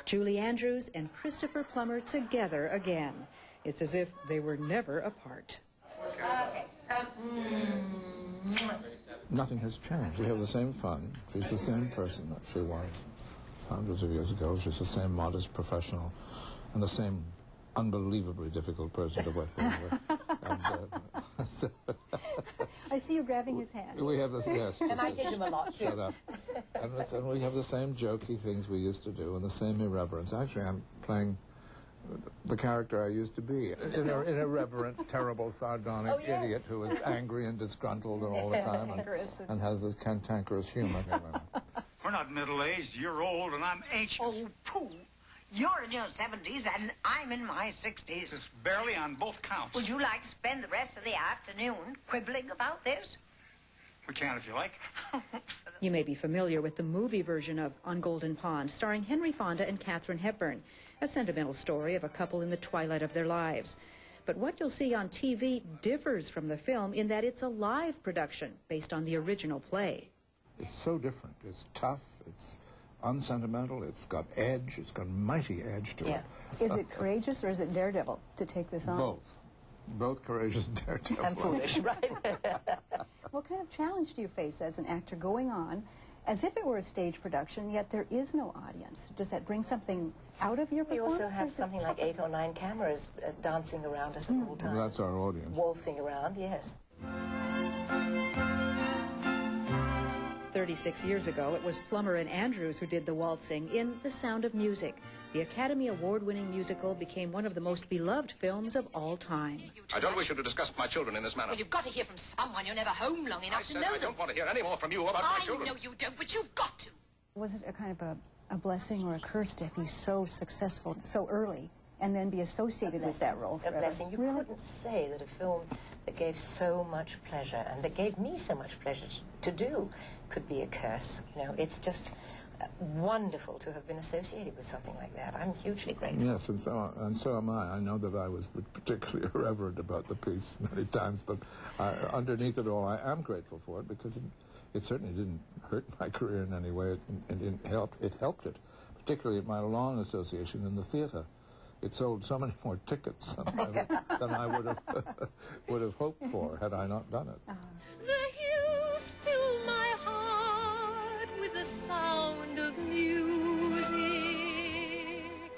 Julie Andrews and Christopher Plummer together again. It's as if they were never apart. Nothing has changed. We have the same fun. She's the same person that she was hundreds of years ago. She's the same modest professional and the same unbelievably difficult person to work with. I see you grabbing his hand. We have this, yes. And I give him a lot, too. Shut up. And we have the same jokey things we used to do and the same irreverence. Actually, I'm playing the character I used to be. An irreverent, terrible, sardonic idiot who is angry and disgruntled all the time and has this cantankerous humor. We're not middle-aged. You're old and I'm ancient. Oh, pooh. You're in your 70s and I'm in my 60s. It's barely on both counts. Would you like to spend the rest of the afternoon quibbling about this? We can if you like. You may be familiar with the movie version of On Golden Pond, starring Henry Fonda and Katharine Hepburn, a sentimental story of a couple in the twilight of their lives. But what you'll see on TV differs from the film in that it's a live production based on the original play. It's so different. It's tough. It's unsentimental. It's got edge. It's got mighty edge to it. Is it courageous or is it daredevil to take this on? Both. Both courageous and daredevil. And foolish, right? What kind of challenge do you face as an actor going on as if it were a stage production, yet there is no audience? Does that bring something out of your We performance? also have something like 8 or 9 cameras dancing around us at all times. Well, that's our audience. Waltzing around, yes. 36 years ago, it was Plummer and Andrews who did the waltzing in The Sound of Music. The Academy Award-winning musical became one of the most beloved films of all time. I don't wish you to discuss my children in this manner. Well, you've got to hear from someone. You're never home long enough to know them. I don't want to hear any more from you about my children. I know you don't, but you've got to. Was it a kind of a blessing or a curse to be so successful so early and then be associated with that role forever? A blessing. You couldn't say that a film that gave so much pleasure and that gave me so much pleasure to do could be a curse. You know, it's just wonderful to have been associated with something like that. I'm hugely grateful. Yes, and so am I. I know that I was particularly irreverent about the piece many times, but underneath it all, I am grateful for it because it certainly didn't hurt my career in any way. It helped it, particularly at my long association in the theater. It sold so many more tickets than I would have hoped for had I not done it. The hills fill my heart with the sound of music.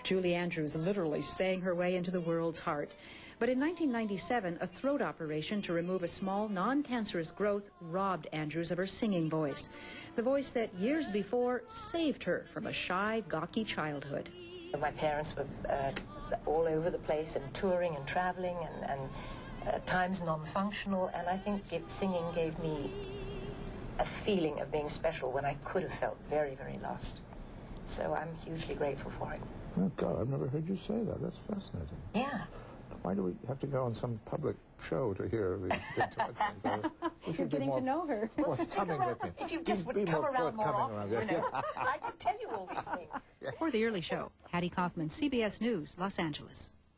Julie Andrews literally sang her way into the world's heart. But in 1997, a throat operation to remove a small, non-cancerous growth robbed Andrews of her singing voice. The voice that years before saved her from a shy, gawky childhood. My parents were all over the place and touring and traveling and at times non-functional, and I think singing gave me a feeling of being special when I could have felt very, very lost. So I'm hugely grateful for it. Oh, God, I've never heard you say that. That's fascinating. Yeah. Why do we have to go on some public show to hear these intimate things? You're getting to know her. Well, stick around. If you just would come around more often, you know, I could tell you all these things. For The Early Show, Hattie Kaufman, CBS News, Los Angeles.